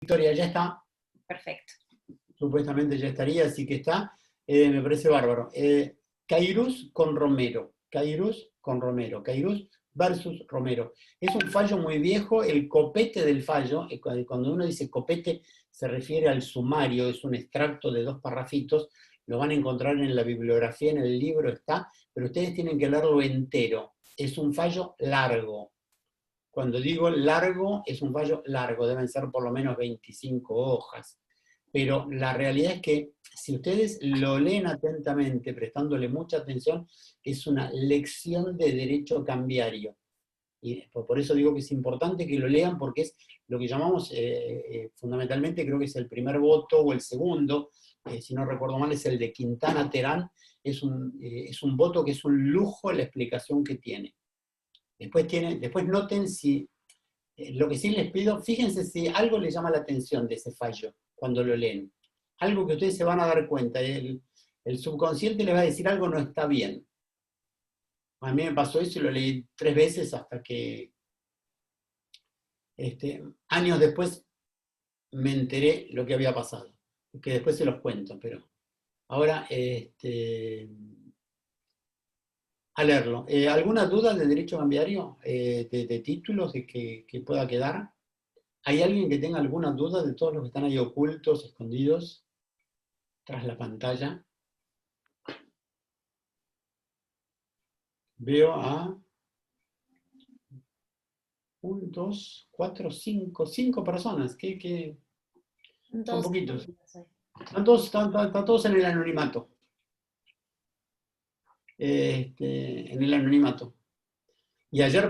Victoria, ya está. Perfecto. Supuestamente ya estaría, así que está. Me parece bárbaro. Cairuz con Romero. Cairuz con Romero. Cairuz versus Romero. Es un fallo muy viejo. El copete del fallo, cuando uno dice copete, se refiere al sumario, es un extracto de 2 parrafitos. Lo van a encontrar en la bibliografía, en el libro está, pero ustedes tienen que leerlo entero. Es un fallo largo. Cuando digo largo, es un fallo largo, deben ser por lo menos 25 hojas. Pero la realidad es que si ustedes lo leen atentamente, prestándole mucha atención, es una lección de derecho cambiario. Y por eso digo que es importante que lo lean, porque es lo que llamamos, fundamentalmente creo que es el primer voto o el segundo, si no recuerdo mal, es el de Quintana Terán. Es un voto que es un lujo la explicación que tiene. Después noten si, lo que sí les pido, fíjense si algo les llama la atención de ese fallo cuando lo leen. Algo que ustedes se van a dar cuenta, el subconsciente les va a decir algo no está bien. A mí me pasó eso y lo leí 3 veces hasta que años después me enteré lo que había pasado. Que después se los cuento, pero ahora a leerlo. ¿Alguna duda del derecho cambiario? De títulos de que pueda quedar? ¿Hay alguien que tenga alguna duda de todos los que están ahí ocultos, escondidos, tras la pantalla? Veo a 1, 2, 4, 5 personas. Son Todos poquitos. hoy. Están todos en el anonimato. En el anonimato. Y ayer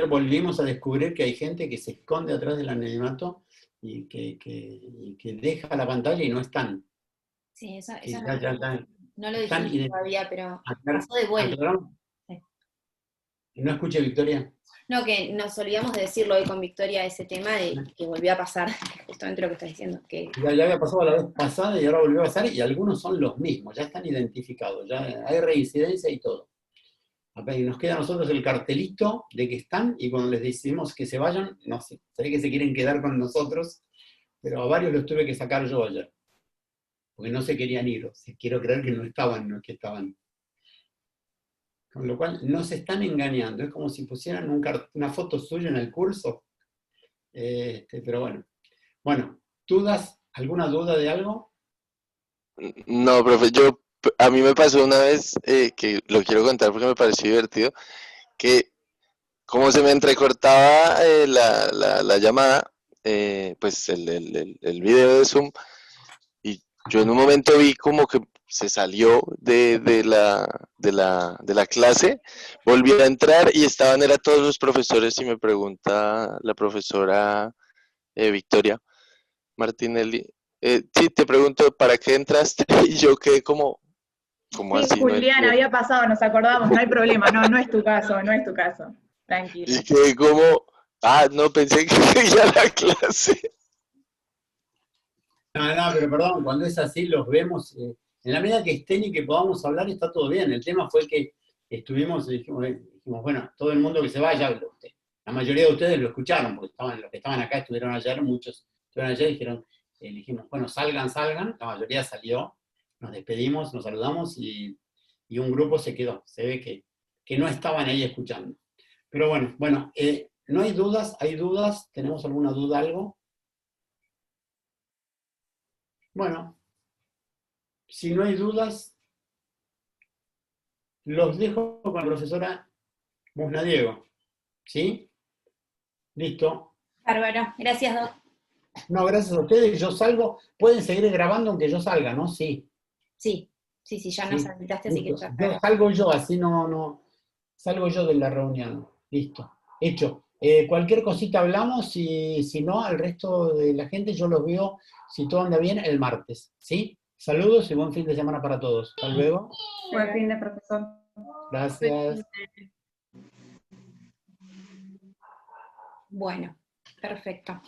volvimos a descubrir que hay gente que se esconde atrás del anonimato y que deja la pantalla y no están. Sí, eso No lo están dijimos todavía, pero pasó de vuelta. aclaramos. Sí. No escuché, Victoria. No, que nos olvidamos de decirlo hoy con Victoria, ese tema de que volvió a pasar, justamente lo que estás diciendo. Que... Ya había pasado la vez pasada y ahora volvió a pasar, y algunos son los mismos, ya están identificados, ya hay reincidencia y todo. Y nos queda a nosotros el cartelito de que están, y cuando les decimos que se vayan, no sé, se ve que se quieren quedar con nosotros, pero a varios los tuve que sacar yo ayer, porque no se querían ir, o sea, quiero creer que no estaban, no es que estaban. Con lo cual, no se están engañando, es como si pusieran una foto suya en el curso, pero bueno. Bueno, ¿dudas? ¿Alguna duda de algo? No, profe, a mí me pasó una vez, que lo quiero contar porque me pareció divertido, que como se me entrecortaba la llamada, pues el video de Zoom, y yo en un momento vi como que se salió de la clase, volví a entrar y eran todos los profesores, y me pregunta la profesora Victoria Martinelli, sí, te pregunto, ¿para qué entraste? Y yo quedé como Sí, así, no Julián, entiendo. había pasado, nos acordamos, no hay problema, no es tu caso, no es tu caso. Tranquilo. Y quedé como, no, pensé que seguía la clase. No, pero perdón, cuando es así los vemos, en la medida que estén y que podamos hablar está todo bien. El tema fue que estuvimos y dijimos, bueno, todo el mundo que se vaya, la mayoría de ustedes lo escucharon, porque los que estaban acá estuvieron ayer, muchos estuvieron ayer y dijimos, bueno, salgan, la mayoría salió, nos despedimos, nos saludamos y un grupo se quedó. Se ve que no estaban ahí escuchando. Pero bueno, no hay dudas, ¿tenemos alguna duda, algo? Bueno, si no hay dudas, los dejo con la profesora Musnadiego. ¿Sí? Listo. Bárbaro, gracias, Doc. No, gracias a ustedes. Yo salgo. Pueden seguir grabando aunque yo salga, ¿no? Sí. Sí, ya nos habilitaste, así que Listo. ya está Yo grabado. salgo yo, así no. Salgo yo de la reunión. Listo. Hecho. Cualquier cosita hablamos y si no, al resto de la gente yo los veo, si todo anda bien, el martes. ¿Sí? Saludos y buen fin de semana para todos. Hasta luego. Buen fin de profesor. Gracias. Bueno, perfecto.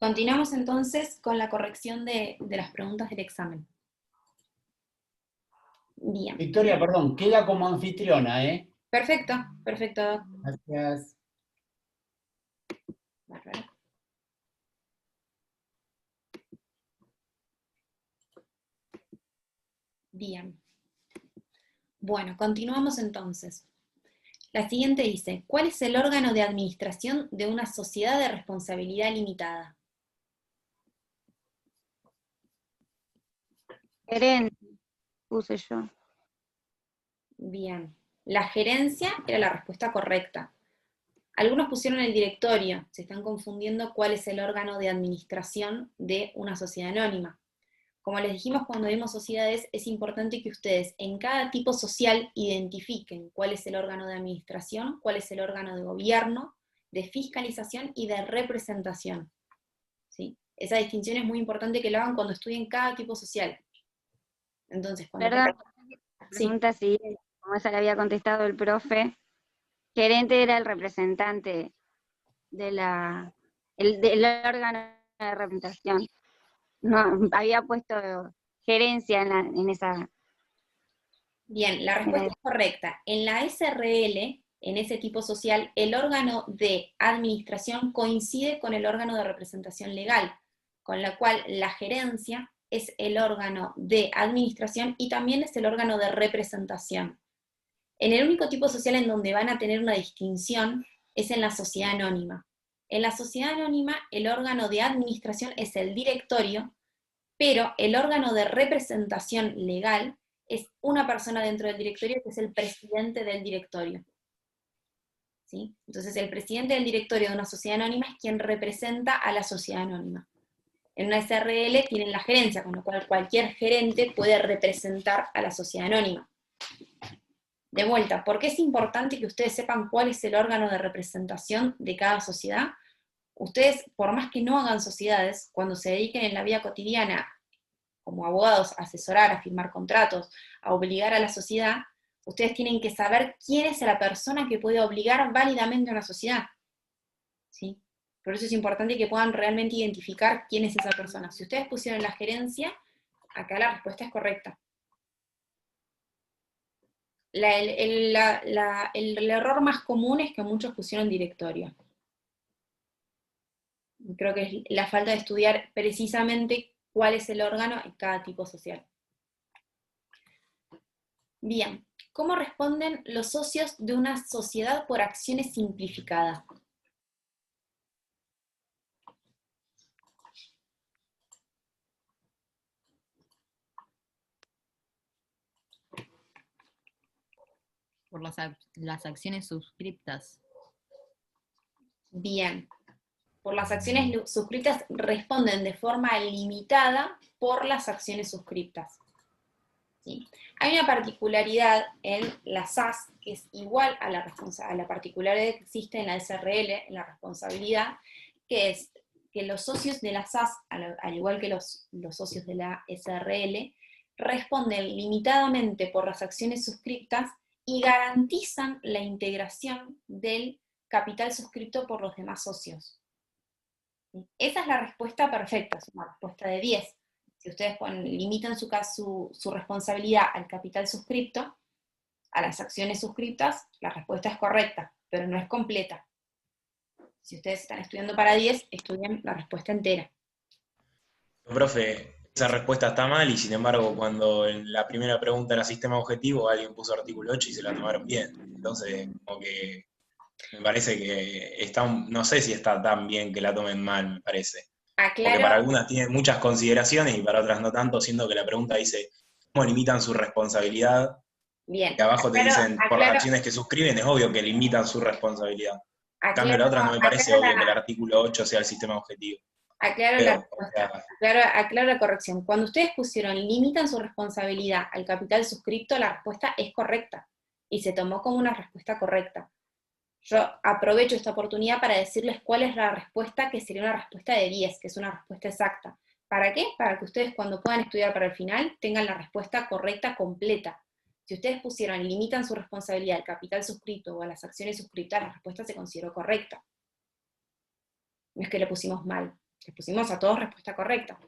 Continuamos entonces con la corrección de las preguntas del examen. Bien. Victoria, perdón, queda como anfitriona, ¿eh? Perfecto, Doc. Gracias. Bárbaro. Bien. Bueno, continuamos entonces. La siguiente dice, ¿cuál es el órgano de administración de una sociedad de responsabilidad limitada? Gerente, puse yo. Bien. La gerencia era la respuesta correcta. Algunos pusieron el directorio, se están confundiendo cuál es el órgano de administración de una sociedad anónima. Como les dijimos cuando vimos sociedades, es importante que ustedes en cada tipo social identifiquen cuál es el órgano de administración, cuál es el órgano de gobierno, de fiscalización y de representación. ¿Sí? Esa distinción es muy importante que lo hagan cuando estudien cada tipo social. Entonces, cuando... Perdón, Sí. pregunta siguiente, como esa le había contestado el profe. Gerente era el representante del órgano de representación. No, había puesto gerencia en esa. Bien, la respuesta es correcta. En la SRL, en ese tipo social, el órgano de administración coincide con el órgano de representación legal, con la cual la gerencia es el órgano de administración y también es el órgano de representación. En el único tipo social en donde van a tener una distinción es en la sociedad anónima. En la sociedad anónima, el órgano de administración es el directorio, pero el órgano de representación legal es una persona dentro del directorio que es el presidente del directorio. ¿Sí? Entonces, el presidente del directorio de una sociedad anónima es quien representa a la sociedad anónima. En una SRL tienen la gerencia, con lo cual cualquier gerente puede representar a la sociedad anónima. De vuelta, ¿por qué es importante que ustedes sepan cuál es el órgano de representación de cada sociedad? Ustedes, por más que no hagan sociedades, cuando se dediquen en la vida cotidiana como abogados a asesorar, a firmar contratos, a obligar a la sociedad, ustedes tienen que saber quién es la persona que puede obligar válidamente a una sociedad. ¿Sí? Por eso es importante que puedan realmente identificar quién es esa persona. Si ustedes pusieron la gerencia, acá la respuesta es correcta. El error más común es que muchos pusieron directorio. Creo que es la falta de estudiar precisamente cuál es el órgano en cada tipo social. Bien, ¿cómo responden los socios de una sociedad por acciones simplificadas? Por las acciones suscriptas. Bien, por las acciones suscriptas responden de forma limitada por las acciones suscriptas. ¿Sí? Hay una particularidad en la SAS que es igual a la particularidad que existe en la SRL, en la responsabilidad, que es que los socios de la SAS, al igual que los socios de la SRL, responden limitadamente por las acciones suscriptas y garantizan la integración del capital suscripto por los demás socios. Esa es la respuesta perfecta, es una respuesta de 10. Si ustedes limitan su responsabilidad al capital suscripto, a las acciones suscriptas, la respuesta es correcta, pero no es completa. Si ustedes están estudiando para 10, estudien la respuesta entera. Profe, esa respuesta está mal y sin embargo cuando en la primera pregunta era sistema objetivo, alguien puso artículo 8 y se la tomaron bien. Entonces, como que me parece que está, no sé si está tan bien que la tomen mal, me parece. Porque para algunas tiene muchas consideraciones y para otras no tanto, siendo que la pregunta dice ¿cómo limitan su responsabilidad? Bien. Y abajo te dicen por las acciones que suscriben, es obvio que limitan su responsabilidad. En cambio, la otra no me parece obvio que el artículo 8 sea el sistema objetivo. Aclaro la respuesta, aclaro la corrección. Cuando ustedes pusieron limitan su responsabilidad al capital suscripto, la respuesta es correcta y se tomó como una respuesta correcta. Yo aprovecho esta oportunidad para decirles cuál es la respuesta, que sería una respuesta de 10, que es una respuesta exacta. ¿Para qué? Para que ustedes cuando puedan estudiar para el final tengan la respuesta correcta completa. Si ustedes pusieron limitan su responsabilidad al capital suscripto o a las acciones suscriptas, la respuesta se consideró correcta. No es que le pusimos mal. Les pusimos a todos respuesta correcta.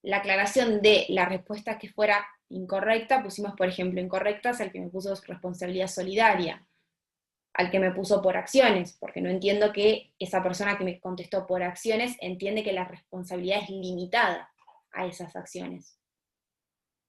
La aclaración de la respuesta que fuera incorrecta, pusimos, por ejemplo, incorrectas al que me puso responsabilidad solidaria, al que me puso por acciones, porque no entiendo que esa persona que me contestó por acciones entiende que la responsabilidad es limitada a esas acciones.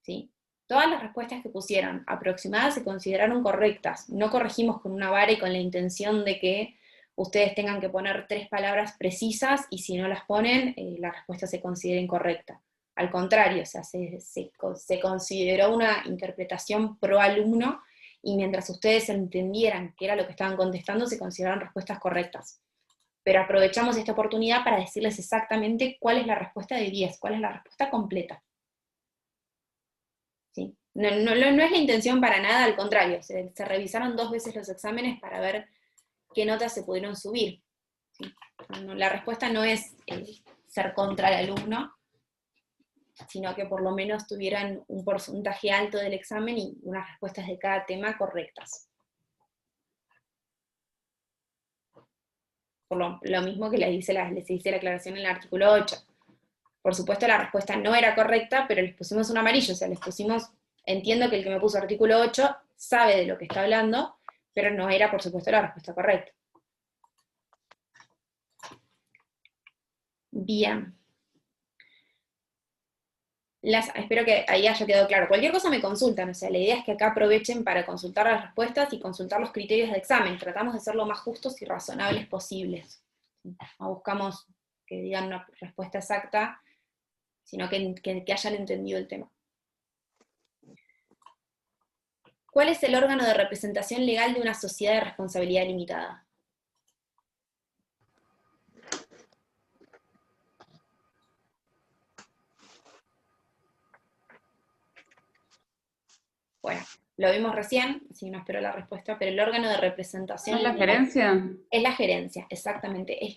¿Sí? Todas las respuestas que pusieron aproximadas se consideraron correctas. No corregimos con una vara y con la intención de que ustedes tengan que poner 3 palabras precisas y si no las ponen, la respuesta se considera incorrecta. Al contrario, o sea, se consideró una interpretación pro alumno y mientras ustedes entendieran qué era lo que estaban contestando, se consideraron respuestas correctas. Pero aprovechamos esta oportunidad para decirles exactamente cuál es la respuesta de 10, cuál es la respuesta completa. ¿Sí? No es la intención para nada, al contrario, se revisaron 2 veces los exámenes para ver qué notas se pudieron subir. ¿Sí? La respuesta no es ser contra el alumno, sino que por lo menos tuvieran un porcentaje alto del examen y unas respuestas de cada tema correctas. Por lo mismo que les hice la aclaración en el artículo 8. Por supuesto la respuesta no era correcta, pero les pusimos un amarillo, o sea, les pusimos, entiendo que el que me puso artículo 8 sabe de lo que está hablando, pero no era, por supuesto, la respuesta correcta. Bien. Espero que ahí haya quedado claro. Cualquier cosa me consultan, o sea, la idea es que acá aprovechen para consultar las respuestas y consultar los criterios de examen. Tratamos de ser lo más justos y razonables posibles. No buscamos que digan una respuesta exacta, sino que hayan entendido el tema. ¿Cuál es el órgano de representación legal de una sociedad de responsabilidad limitada? Bueno, lo vimos recién, así que no espero la respuesta, pero el órgano de representación ¿Es la legal gerencia? es la gerencia, exactamente. Es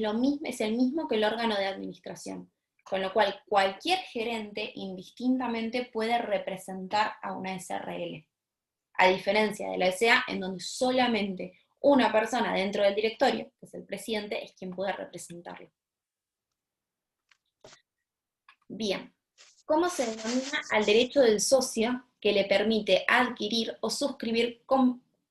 el mismo que el órgano de administración. Con lo cual, cualquier gerente indistintamente puede representar a una SRL. A diferencia de la SA, en donde solamente una persona dentro del directorio, que es el presidente, es quien puede representarlo. Bien. ¿Cómo se denomina al derecho del socio que le permite adquirir o suscribir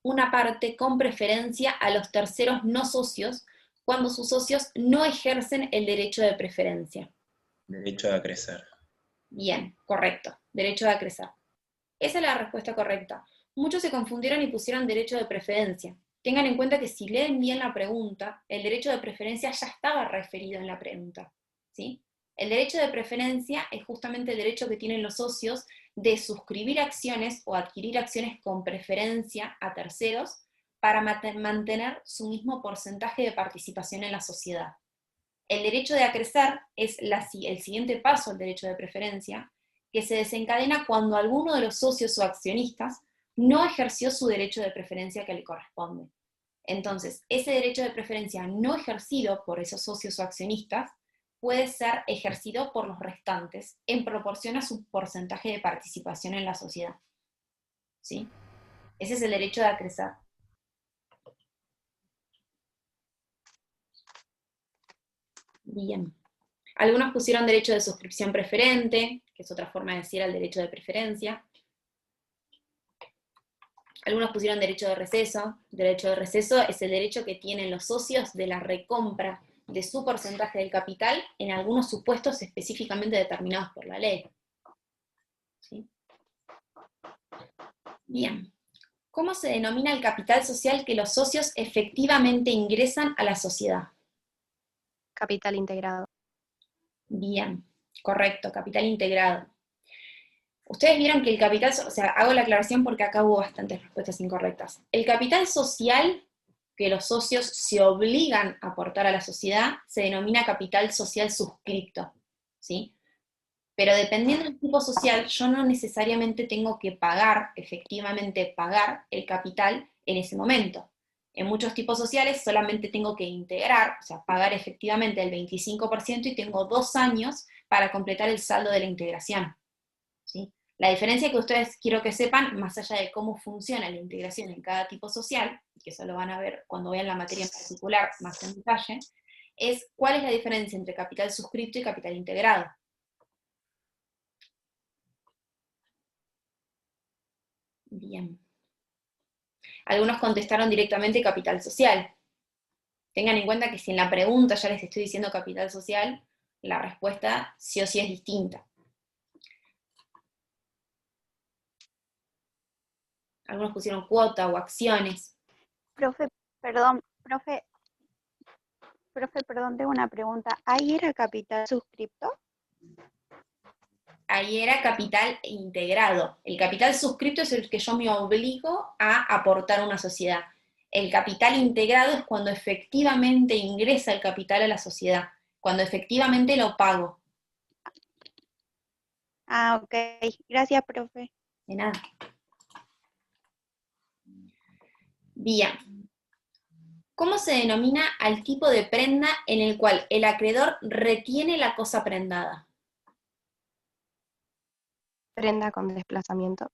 una parte con preferencia a los terceros no socios cuando sus socios no ejercen el derecho de preferencia? Derecho a crecer. Bien, correcto. Derecho a crecer. Esa es la respuesta correcta. Muchos se confundieron y pusieron derecho de preferencia. Tengan en cuenta que si leen bien la pregunta, el derecho de preferencia ya estaba referido en la pregunta, ¿sí? El derecho de preferencia es justamente el derecho que tienen los socios de suscribir acciones o adquirir acciones con preferencia a terceros para mantener su mismo porcentaje de participación en la sociedad. El derecho de acrecer es el siguiente paso al derecho de preferencia, que se desencadena cuando alguno de los socios o accionistas no ejerció su derecho de preferencia que le corresponde. Entonces, ese derecho de preferencia no ejercido por esos socios o accionistas puede ser ejercido por los restantes en proporción a su porcentaje de participación en la sociedad. ¿Sí? Ese es el derecho de acrecer. Bien. Algunos pusieron derecho de suscripción preferente, que es otra forma de decir el derecho de preferencia. Algunos pusieron derecho de receso. Derecho de receso es el derecho que tienen los socios de la recompra de su porcentaje del capital en algunos supuestos específicamente determinados por la ley. ¿Sí? Bien. ¿Cómo se denomina el capital social que los socios efectivamente ingresan a la sociedad? Capital integrado. Bien, correcto, capital integrado. Ustedes vieron que el capital, o sea, hago la aclaración porque acá hubo bastantes respuestas incorrectas. El capital social que los socios se obligan a aportar a la sociedad se denomina capital social suscripto, ¿sí? Pero dependiendo del tipo social, yo no necesariamente tengo que efectivamente pagar el capital en ese momento. En muchos tipos sociales solamente tengo que integrar, o sea, pagar efectivamente el 25% y tengo 2 años para completar el saldo de la integración, ¿sí? La diferencia que ustedes quiero que sepan, más allá de cómo funciona la integración en cada tipo social, que eso lo van a ver cuando vean la materia en particular más en detalle, es cuál es la diferencia entre capital suscripto y capital integrado. Bien. Algunos contestaron directamente capital social. Tengan en cuenta que si en la pregunta ya les estoy diciendo capital social, la respuesta sí o sí es distinta. Algunos pusieron cuota o acciones. Profe, perdón, perdón, tengo una pregunta. ¿Ahí era capital suscripto? Ahí era capital integrado. El capital suscripto es el que yo me obligo a aportar a una sociedad. El capital integrado es cuando efectivamente ingresa el capital a la sociedad, cuando efectivamente lo pago. Ah, ok. Gracias, profe. De nada. Bien. ¿Cómo se denomina al tipo de prenda en el cual el acreedor retiene la cosa prendada? Prenda con desplazamiento.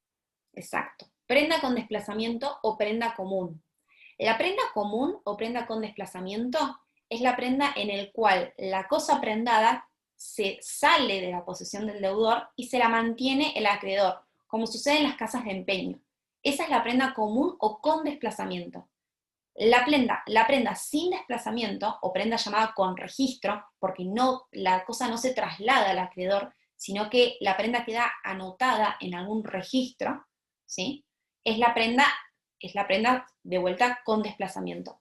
Exacto. Prenda con desplazamiento o prenda común. La prenda común o prenda con desplazamiento es la prenda en el cual la cosa prendada se sale de la posesión del deudor y se la mantiene el acreedor, como sucede en las casas de empeño. Esa es la prenda común o con desplazamiento. La prenda sin desplazamiento, o prenda llamada con registro, porque la cosa no se traslada al acreedor, sino que la prenda queda anotada en algún registro, ¿sí? Es la prenda de vuelta con desplazamiento.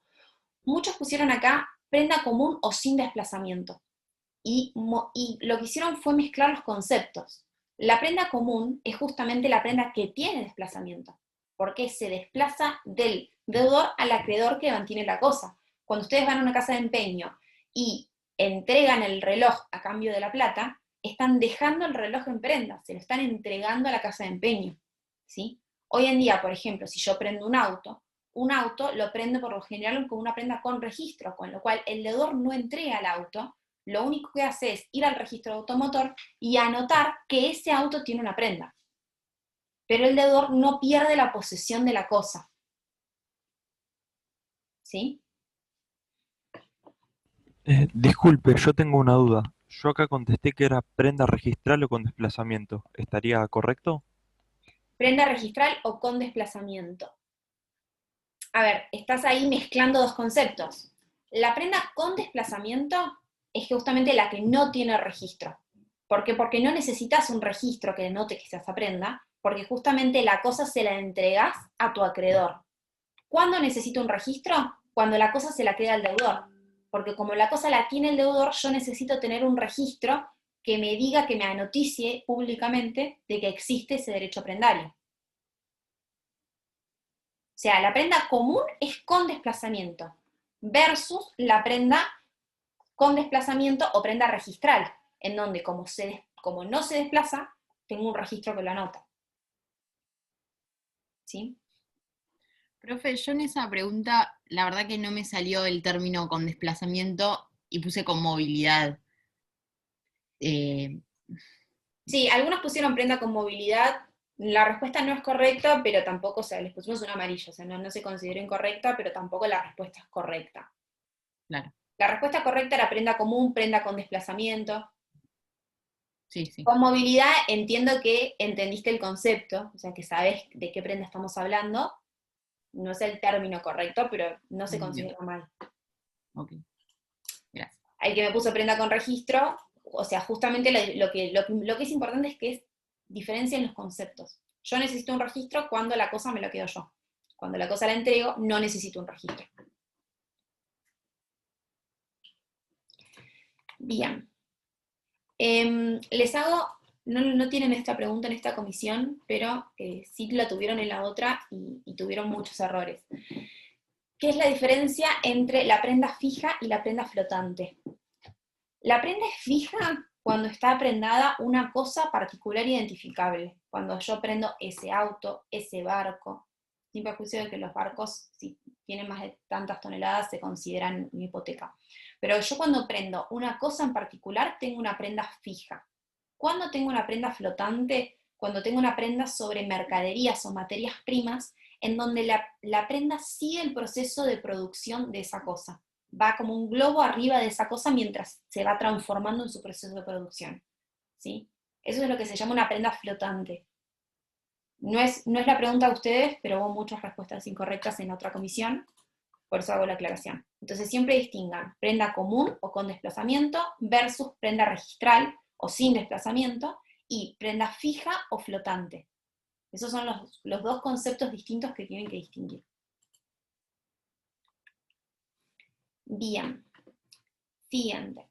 Muchos pusieron acá prenda común o sin desplazamiento. Y lo que hicieron fue mezclar los conceptos. La prenda común es justamente la prenda que tiene desplazamiento, porque se desplaza del deudor al acreedor que mantiene la cosa. Cuando ustedes van a una casa de empeño y entregan el reloj a cambio de la plata, están dejando el reloj en prenda, se lo están entregando a la casa de empeño, ¿sí? Hoy en día, por ejemplo, si yo prendo un auto lo prendo por lo general con una prenda con registro, con lo cual el deudor no entrega el auto, lo único que hace es ir al registro automotor y anotar que ese auto tiene una prenda. Pero el deudor no pierde la posesión de la cosa. ¿Sí? Disculpe, yo tengo una duda. Yo acá contesté que era prenda registral o con desplazamiento. ¿Estaría correcto? Prenda registral o con desplazamiento. A ver, estás ahí mezclando dos conceptos. La prenda con desplazamiento es justamente la que no tiene registro. ¿Por qué? Porque no necesitas un registro que denote que sea esa prenda, porque justamente la cosa se la entregas a tu acreedor. ¿Cuándo necesito un registro? Cuando la cosa se la queda al deudor. Porque como la cosa la tiene el deudor, yo necesito tener un registro que me diga, que me anoticie públicamente de que existe ese derecho prendario. O sea, la prenda común es con desplazamiento, versus la prenda con desplazamiento o prenda registral, en donde como no se desplaza, tengo un registro que lo anota. ¿Sí? Profe, yo en esa pregunta, la verdad que no me salió el término con desplazamiento y puse con movilidad. Sí, algunos pusieron prenda con movilidad. La respuesta no es correcta, pero tampoco, o sea, les pusimos un amarillo, o sea, no se consideró incorrecta, pero tampoco la respuesta es correcta. Claro. La respuesta correcta era prenda común, prenda con desplazamiento. Sí, sí. Con movilidad entiendo que entendiste el concepto, o sea, que sabes de qué prenda estamos hablando. No es el término correcto, pero no se considera mal. Ok. Gracias. El que me puso prenda con registro, o sea, justamente lo que es importante es que diferencien los conceptos. Yo necesito un registro cuando la cosa me lo quedo yo. Cuando la cosa la entrego, no necesito un registro. Bien. Les hago, no tienen esta pregunta en esta comisión, pero sí la tuvieron en la otra y tuvieron muchos errores. ¿Qué es la diferencia entre la prenda fija y la prenda flotante? La prenda es fija cuando está prendada una cosa particular identificable. Cuando yo prendo ese auto, ese barco, sin perjuicio de que los barcos, si tienen más de tantas toneladas, se consideran una hipoteca. Pero yo cuando prendo una cosa en particular, tengo una prenda fija. Cuando tengo una prenda flotante, cuando tengo una prenda sobre mercaderías o materias primas, en donde la prenda sigue el proceso de producción de esa cosa. Va como un globo arriba de esa cosa mientras se va transformando en su proceso de producción. ¿Sí? Eso es lo que se llama una prenda flotante. No es la pregunta de ustedes, pero hubo muchas respuestas incorrectas en otra comisión, por eso hago la aclaración. Entonces siempre distingan prenda común o con desplazamiento versus prenda registral o sin desplazamiento y prenda fija o flotante. Esos son los dos conceptos distintos que tienen que distinguir. Bien. Siguiente.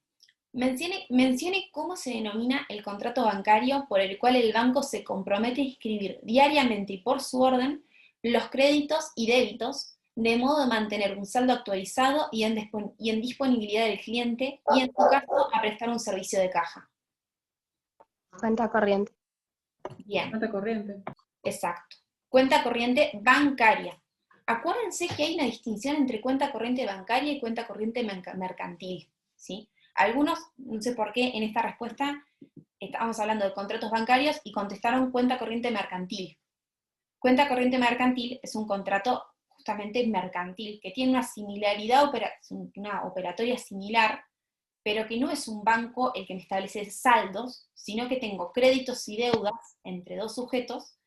Mencione cómo se denomina el contrato bancario por el cual el banco se compromete a inscribir diariamente y por su orden los créditos y débitos, de modo de mantener un saldo actualizado y en disponibilidad del cliente, y en su caso a prestar un servicio de caja. Cuenta corriente. Bien. Cuenta corriente. Exacto. Cuenta corriente bancaria. Acuérdense que hay una distinción entre cuenta corriente bancaria y cuenta corriente mercantil, ¿sí? Algunos, no sé por qué, en esta respuesta estábamos hablando de contratos bancarios y contestaron cuenta corriente mercantil. Cuenta corriente mercantil es un contrato justamente mercantil, que tiene una similaridad, una operatoria similar, pero que no es un banco el que me establece saldos, sino que tengo créditos y deudas entre dos sujetos,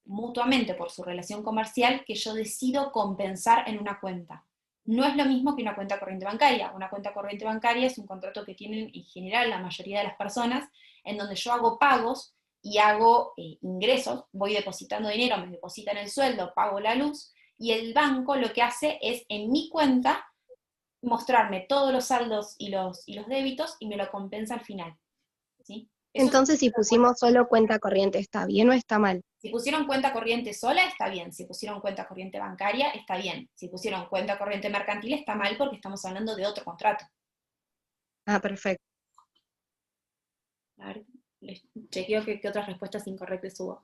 mutuamente por su relación comercial, que yo decido compensar en una cuenta. No es lo mismo que una cuenta corriente bancaria. Una cuenta corriente bancaria es un contrato que tienen en general la mayoría de las personas, en donde yo hago pagos y hago ingresos, voy depositando dinero, me depositan el sueldo, pago la luz, y el banco lo que hace es en mi cuenta mostrarme todos los saldos y los débitos y me lo compensa al final, ¿sí? Entonces, si pusimos solo cuenta corriente, ¿está bien o está mal? Si pusieron cuenta corriente sola, está bien. Si pusieron cuenta corriente bancaria, está bien. Si pusieron cuenta corriente mercantil, está mal porque estamos hablando de otro contrato. Ah, perfecto. A ver, les chequeo qué otras respuestas incorrectas hubo.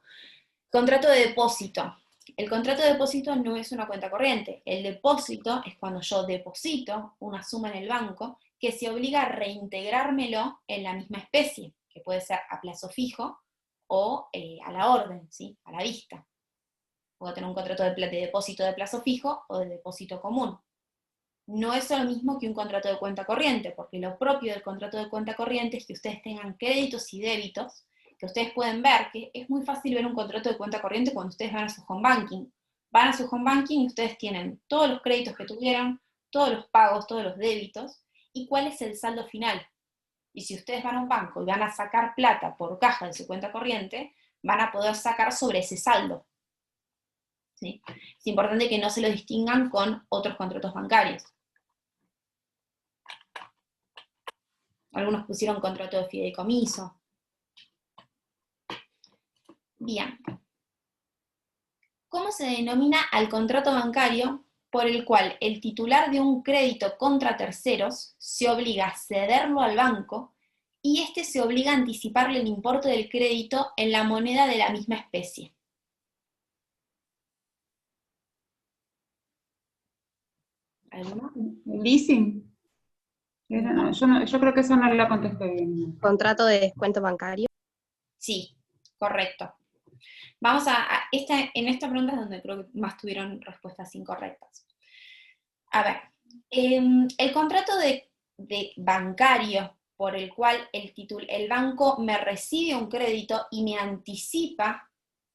Contrato de depósito. El contrato de depósito no es una cuenta corriente. El depósito es cuando yo deposito una suma en el banco que se obliga a reintegrármelo en la misma especie, que puede ser a plazo fijo o a la orden, ¿sí? A la vista. Puedo tener un contrato de depósito de plazo fijo o de depósito común. No es lo mismo que un contrato de cuenta corriente, porque lo propio del contrato de cuenta corriente es que ustedes tengan créditos y débitos, que ustedes pueden ver, que es muy fácil ver un contrato de cuenta corriente cuando ustedes van a su home banking. Van a su home banking y ustedes tienen todos los créditos que tuvieron, todos los pagos, todos los débitos, y cuál es el saldo final. Y si ustedes van a un banco y van a sacar plata por caja de su cuenta corriente, van a poder sacar sobre ese saldo, ¿sí? Es importante que no se lo distingan con otros contratos bancarios. Algunos pusieron contrato de fideicomiso. Bien. ¿Cómo se denomina al contrato bancario por el cual el titular de un crédito contra terceros se obliga a cederlo al banco y éste se obliga a anticiparle el importe del crédito en la moneda de la misma especie? ¿Alguno? ¿Leasing? No, yo creo que eso no lo contesté bien. ¿Contrato de descuento bancario? Sí, correcto. Vamos en esta pregunta es donde creo que más tuvieron respuestas incorrectas. A ver, el contrato de bancario por el cual el banco me recibe un crédito y me anticipa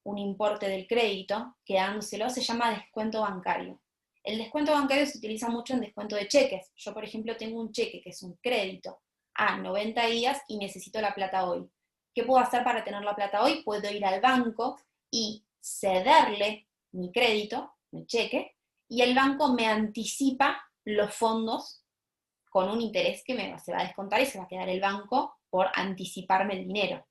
un importe del crédito, quedándoselo, se llama descuento bancario. El descuento bancario se utiliza mucho en descuento de cheques. Yo, por ejemplo, tengo un cheque que es un crédito a 90 días y necesito la plata hoy. ¿Qué puedo hacer para tener la plata hoy? Puedo ir al banco y cederle mi crédito, mi cheque, y el banco me anticipa los fondos con un interés que se va a descontar y se va a quedar el banco por anticiparme el dinero.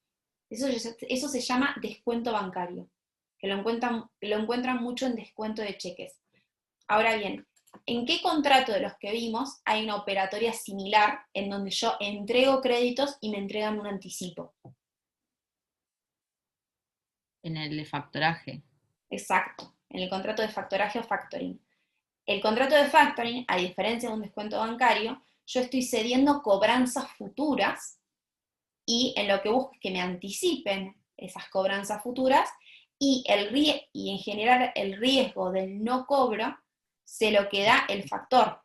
Eso se llama descuento bancario, que lo encuentran mucho en descuento de cheques. Ahora bien, ¿en qué contrato de los que vimos hay una operatoria similar en donde yo entrego créditos y me entregan un anticipo? En el de factoraje. Exacto, en el contrato de factoraje o factoring. El contrato de factoring, a diferencia de un descuento bancario, yo estoy cediendo cobranzas futuras y en lo que busco es que me anticipen esas cobranzas futuras y en general el riesgo del no cobro se lo queda el factor,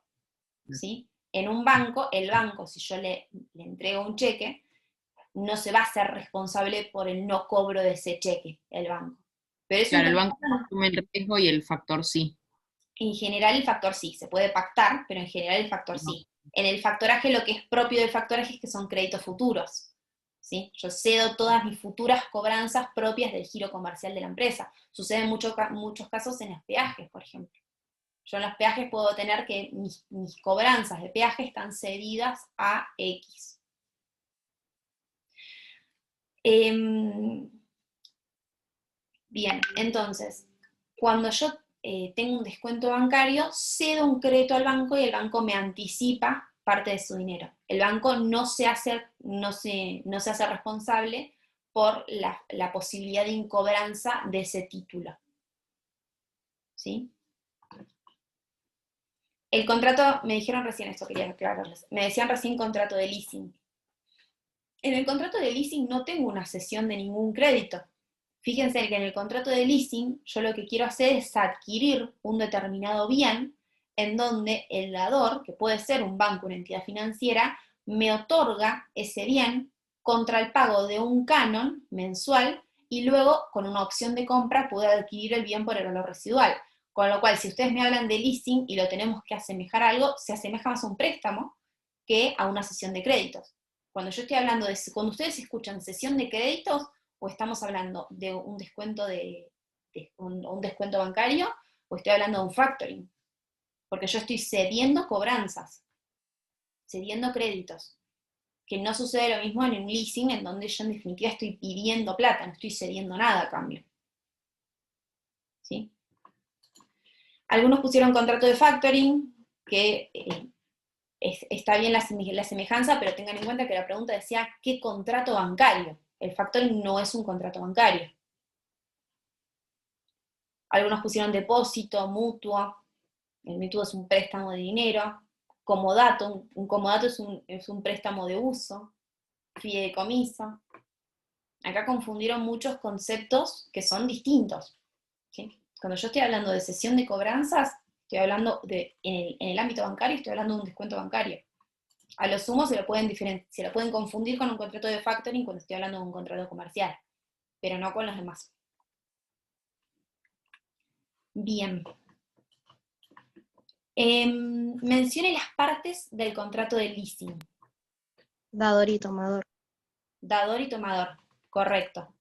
¿sí? En un banco, el banco, si yo le entrego un cheque, no se va a hacer responsable por el no cobro de ese cheque, el banco. Pero es claro, el banco no asume el riesgo y el factor sí. En general el factor sí, se puede pactar, pero en general el factor sí. En el factoraje lo que es propio del factoraje es que son créditos futuros, ¿sí? Yo cedo todas mis futuras cobranzas propias del giro comercial de la empresa. Sucede en muchos casos en los peajes, por ejemplo. Yo en los peajes puedo tener que mis cobranzas de peaje están cedidas a X. Bien, entonces, cuando yo tengo un descuento bancario, cedo un crédito al banco y el banco me anticipa parte de su dinero. El banco no se hace responsable por la posibilidad de incobranza de ese título. ¿Sí? El contrato, me dijeron recién esto, quería aclararles, me decían recién contrato de leasing. En el contrato de leasing no tengo una cesión de ningún crédito. Fíjense que en el contrato de leasing yo lo que quiero hacer es adquirir un determinado bien en donde el dador, que puede ser un banco, una entidad financiera, me otorga ese bien contra el pago de un canon mensual y luego con una opción de compra puedo adquirir el bien por el valor residual. Con lo cual, si ustedes me hablan de leasing y lo tenemos que asemejar a algo, se asemeja más a un préstamo que a una cesión de créditos. Cuando yo estoy hablando de, cuando ustedes escuchan cesión de créditos, o estamos hablando de un descuento un descuento bancario, o estoy hablando de un factoring. Porque yo estoy cediendo cobranzas, cediendo créditos. Que no sucede lo mismo en un leasing, en donde yo en definitiva estoy pidiendo plata, no estoy cediendo nada a cambio. ¿Sí? Algunos pusieron contrato de factoring, que está bien la semejanza, pero tengan en cuenta que la pregunta decía, ¿qué contrato bancario? El factoring no es un contrato bancario. Algunos pusieron depósito, mutuo. El mutuo es un préstamo de dinero. Comodato, un comodato es un préstamo de uso. Fideicomiso. Acá confundieron muchos conceptos que son distintos. ¿Sí? Cuando yo estoy hablando de cesión de cobranzas, estoy hablando en el ámbito bancario, estoy hablando de un descuento bancario. A lo sumo se lo pueden confundir con un contrato de factoring cuando estoy hablando de un contrato comercial, pero no con los demás. Bien. Mencione las partes del contrato de leasing. Dador y tomador. Dador y tomador, correcto.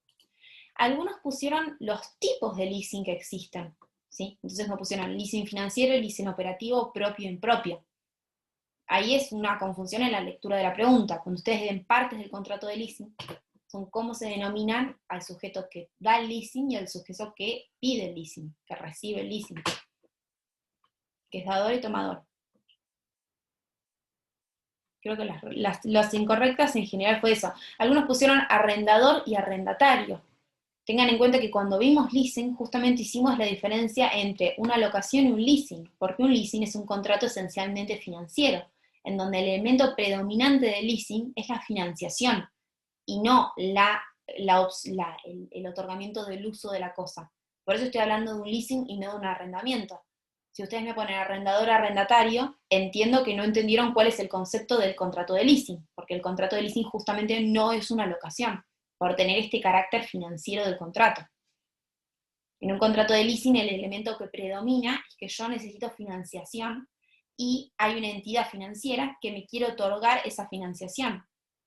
Algunos pusieron los tipos de leasing que existen, ¿sí? Entonces no pusieron leasing financiero, leasing operativo, propio e impropio. Ahí es una confusión en la lectura de la pregunta. Cuando ustedes ven partes del contrato de leasing, son cómo se denominan al sujeto que da el leasing y al sujeto que pide el leasing, que recibe el leasing, que es dador y tomador. Creo que las incorrectas en general fue eso. Algunos pusieron arrendador y arrendatario. Tengan en cuenta que cuando vimos leasing, justamente hicimos la diferencia entre una locación y un leasing, porque un leasing es un contrato esencialmente financiero, en donde el elemento predominante del leasing es la financiación, y no el otorgamiento del uso de la cosa. Por eso estoy hablando de un leasing y no de un arrendamiento. Si ustedes me ponen arrendador arrendatario, entiendo que no entendieron cuál es el concepto del contrato de leasing, porque el contrato de leasing justamente no es una locación, por tener este carácter financiero del contrato. En un contrato de leasing el elemento que predomina es que yo necesito financiación y hay una entidad financiera que me quiere otorgar esa financiación.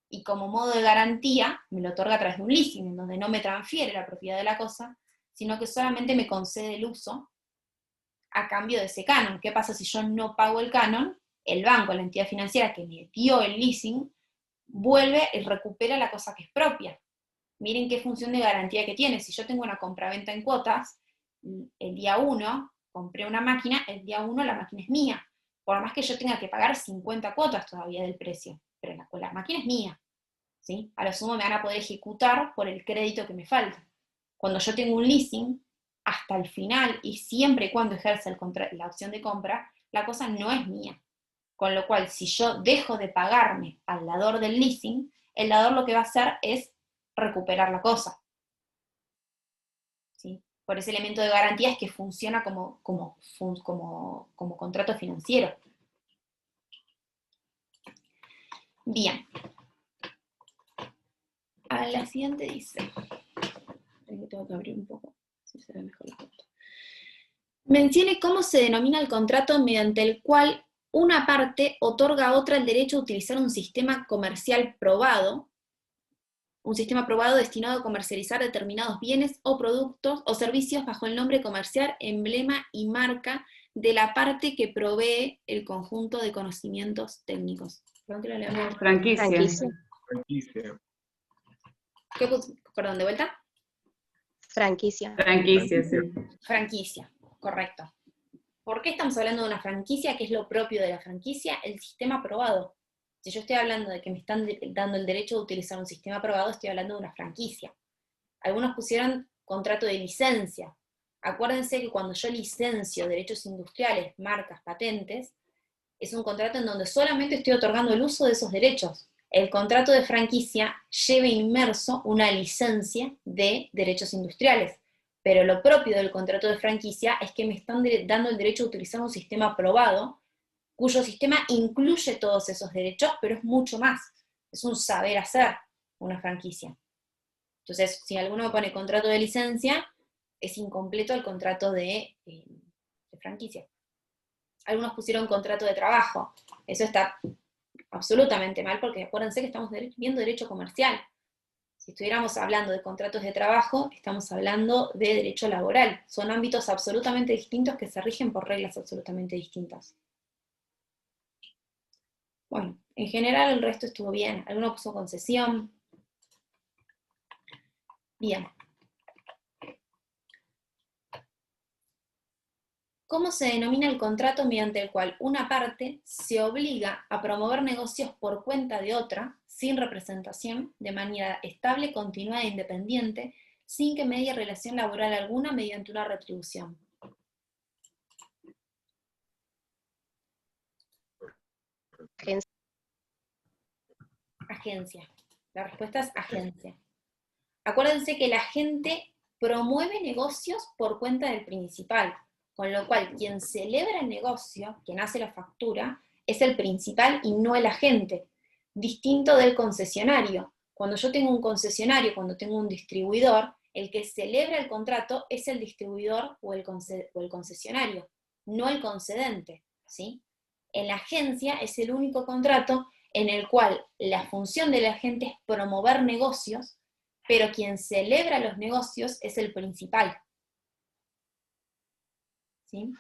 Y como modo de garantía me lo otorga a través de un leasing, en donde no me transfiere la propiedad de la cosa, sino que solamente me concede el uso a cambio de ese canon. ¿Qué pasa si yo no pago el canon? El banco, la entidad financiera que me dio el leasing, vuelve y recupera la cosa que es propia. Miren qué función de garantía que tiene. Si yo tengo una compraventa en cuotas, el día 1 compré una máquina, el día 1 la máquina es mía. Por más que yo tenga que pagar 50 cuotas todavía del precio, pero la máquina es mía. ¿Sí? A lo sumo me van a poder ejecutar por el crédito que me falta. Cuando yo tengo un leasing, hasta el final, y siempre y cuando ejerza la opción de compra, la cosa no es mía. Con lo cual, si yo dejo de pagarme al dador del leasing, el dador lo que va a hacer es recuperar la cosa. ¿Sí? Por ese elemento de garantía es que funciona como contrato financiero. Bien. A la siguiente dice, tengo que abrir un poco, si se ve mejor la foto. Mencione cómo se denomina el contrato mediante el cual una parte otorga a otra el derecho a utilizar un sistema comercial probado un sistema aprobado destinado a comercializar determinados bienes o productos o servicios bajo el nombre comercial, emblema y marca de la parte que provee el conjunto de conocimientos técnicos. Perdón que lo lea mal. Franquicia. Franquicia. Perdón, ¿de vuelta? Franquicia. Franquicia, sí. Franquicia, correcto. ¿Por qué estamos hablando de una franquicia? ¿Qué es lo propio de la franquicia? El sistema aprobado. Si yo estoy hablando de que me están dando el derecho de utilizar un sistema aprobado, estoy hablando de una franquicia. Algunos pusieron contrato de licencia. Acuérdense que cuando yo licencio derechos industriales, marcas, patentes, es un contrato en donde solamente estoy otorgando el uso de esos derechos. El contrato de franquicia lleva inmerso una licencia de derechos industriales. Pero lo propio del contrato de franquicia es que me están dando el derecho de utilizar un sistema aprobado, cuyo sistema incluye todos esos derechos, pero es mucho más. Es un saber hacer una franquicia. Entonces, si alguno me pone contrato de licencia, es incompleto el contrato de franquicia. Algunos pusieron contrato de trabajo. Eso está absolutamente mal, porque acuérdense que estamos viendo derecho comercial. Si estuviéramos hablando de contratos de trabajo, estamos hablando de derecho laboral. Son ámbitos absolutamente distintos que se rigen por reglas absolutamente distintas. Bueno, en general el resto estuvo bien. Alguno puso concesión. Bien. ¿Cómo se denomina el contrato mediante el cual una parte se obliga a promover negocios por cuenta de otra, sin representación, de manera estable, continuada e independiente, sin que medie relación laboral alguna mediante una retribución? Agencia. La respuesta es agencia. Acuérdense que la gente promueve negocios por cuenta del principal, con lo cual quien celebra el negocio, quien hace la factura, es el principal y no el agente, distinto del concesionario. Cuando yo tengo un concesionario, cuando tengo un distribuidor, el que celebra el contrato es el distribuidor o el concesionario, no el concedente, ¿sí? En la agencia es el único contrato en el cual la función del agente es promover negocios, pero quien celebra los negocios es el principal. ¿Sí?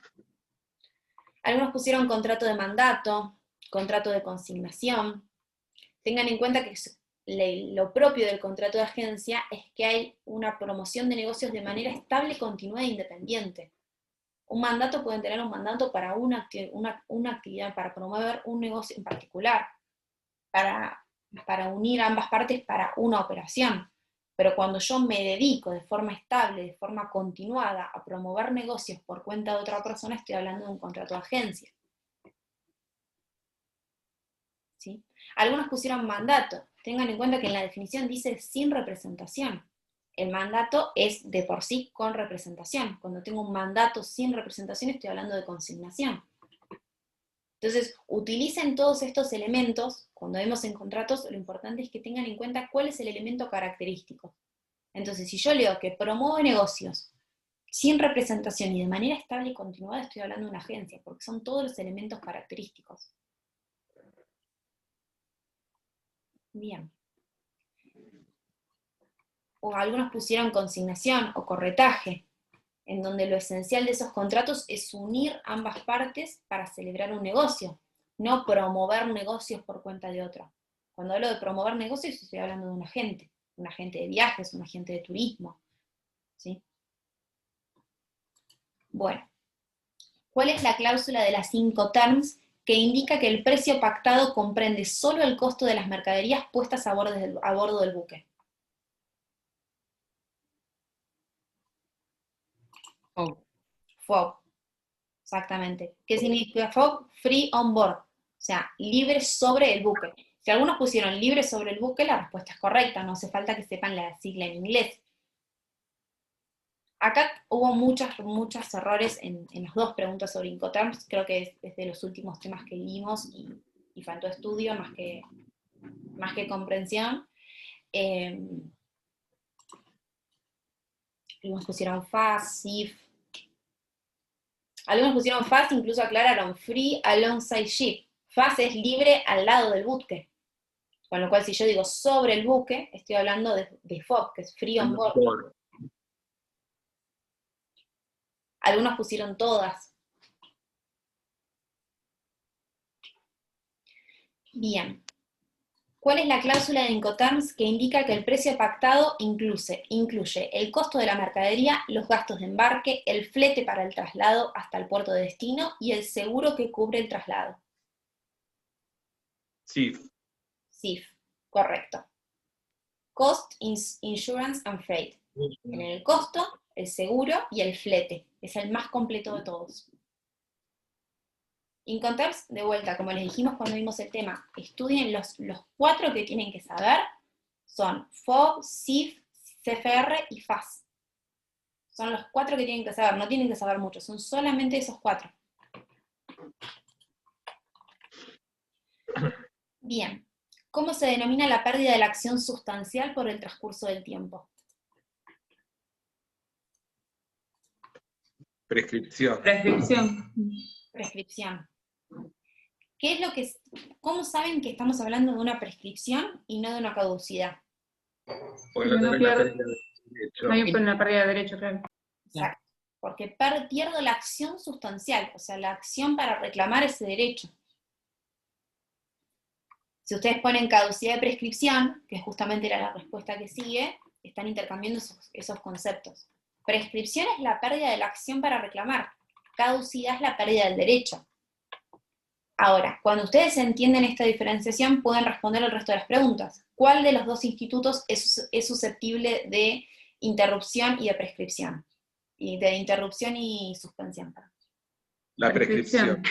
Algunos pusieron contrato de mandato, contrato de consignación. Tengan en cuenta que lo propio del contrato de agencia es que hay una promoción de negocios de manera estable, continuada e independiente. Un mandato pueden tener un mandato para una actividad, para promover un negocio en particular, para unir ambas partes para una operación. Pero cuando yo me dedico de forma estable, de forma continuada, a promover negocios por cuenta de otra persona, estoy hablando de un contrato de agencia. ¿Sí? Algunos pusieron mandato. Tengan en cuenta que en la definición dice sin representación. El mandato es de por sí con representación. Cuando tengo un mandato sin representación, estoy hablando de consignación. Entonces, utilicen todos estos elementos, cuando vemos en contratos, lo importante es que tengan en cuenta cuál es el elemento característico. Entonces, si yo leo que promueve negocios sin representación y de manera estable y continuada, estoy hablando de una agencia, porque son todos los elementos característicos. Bien. O algunos pusieron consignación o corretaje, en donde lo esencial de esos contratos es unir ambas partes para celebrar un negocio, no promover negocios por cuenta de otro. Cuando hablo de promover negocios, estoy hablando de un agente de viajes, un agente de turismo. ¿Sí? Bueno, ¿cuál es la cláusula de las Incoterms que indica que el precio pactado comprende solo el costo de las mercaderías puestas a bordo del buque? FOB, exactamente. ¿Qué significa FOB? Free on board, o sea, libre sobre el buque. Si algunos pusieron libre sobre el buque, la respuesta es correcta, no hace falta que sepan la sigla en inglés. Acá hubo muchos errores en las dos preguntas sobre Incoterms, creo que es de los últimos temas que vimos y faltó estudio más que comprensión. Algunos pusieron fast, SIF. Algunos pusieron fast, incluso aclararon free alongside ship. Fast es libre al lado del buque. Con lo cual, si yo digo sobre el buque, estoy hablando de FOB, que es free on board. Algunos pusieron todas. Bien. ¿Cuál es la cláusula de Incoterms que indica que el precio pactado incluye el costo de la mercadería, los gastos de embarque, el flete para el traslado hasta el puerto de destino y el seguro que cubre el traslado? CIF. CIF, correcto. Cost, Insurance and Freight. En el costo, el seguro y el flete. Es el más completo de todos. Incoterms, de vuelta, como les dijimos cuando vimos el tema, estudien los 4 que tienen que saber, son FOB, CIF, CFR y FAS. Son los 4 que tienen que saber, no tienen que saber mucho, son solamente esos 4. Bien, ¿cómo se denomina la pérdida de la acción sustancial por el transcurso del tiempo? Prescripción. Prescripción. ¿Qué es lo que, ¿Cómo saben que estamos hablando de una prescripción y no de una caducidad? Porque no tenés la pérdida de derecho. No hay una pérdida de derecho, claro. Exacto. Porque pierdo la acción sustancial, o sea, la acción para reclamar ese derecho. Si ustedes ponen caducidad de prescripción, que justamente era la respuesta que sigue, están intercambiando esos conceptos. Prescripción es la pérdida de la acción para reclamar. Caducidad es la pérdida del derecho. Ahora, cuando ustedes entienden esta diferenciación, pueden responder el resto de las preguntas. ¿Cuál de los dos institutos es susceptible de interrupción y de prescripción? Y de interrupción y suspensión. La prescripción.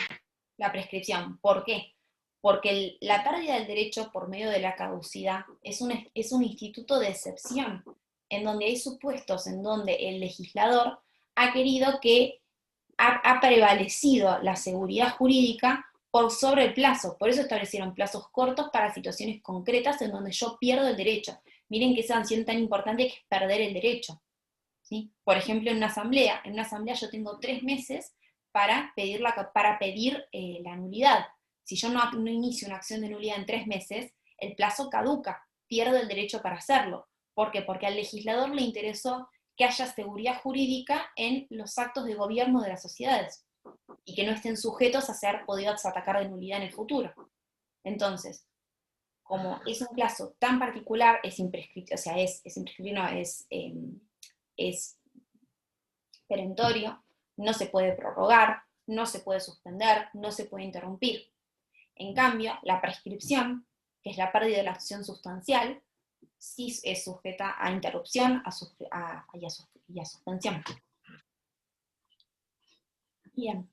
La prescripción. ¿Por qué? Porque la pérdida del derecho por medio de la caducidad es un instituto de excepción, en donde hay supuestos en donde el legislador ha querido que ha prevalecido la seguridad jurídica por sobre el plazo. Por eso establecieron plazos cortos para situaciones concretas en donde yo pierdo el derecho. Miren qué sanción tan importante que es perder el derecho. ¿Sí? Por ejemplo, en una asamblea yo tengo 3 meses para pedir la nulidad. Si yo no inicio una acción de nulidad en 3 meses, el plazo caduca, pierdo el derecho para hacerlo. ¿Por qué? Porque al legislador le interesó que haya seguridad jurídica en los actos de gobierno de las sociedades y que no estén sujetos a ser podidos atacar de nulidad en el futuro. Entonces, como es un plazo tan particular, es imprescriptible, o sea, es perentorio, no se puede prorrogar, no se puede suspender, no se puede interrumpir. En cambio, la prescripción, que es la pérdida de la acción sustancial, sí es sujeta a interrupción y a suspensión. Bien.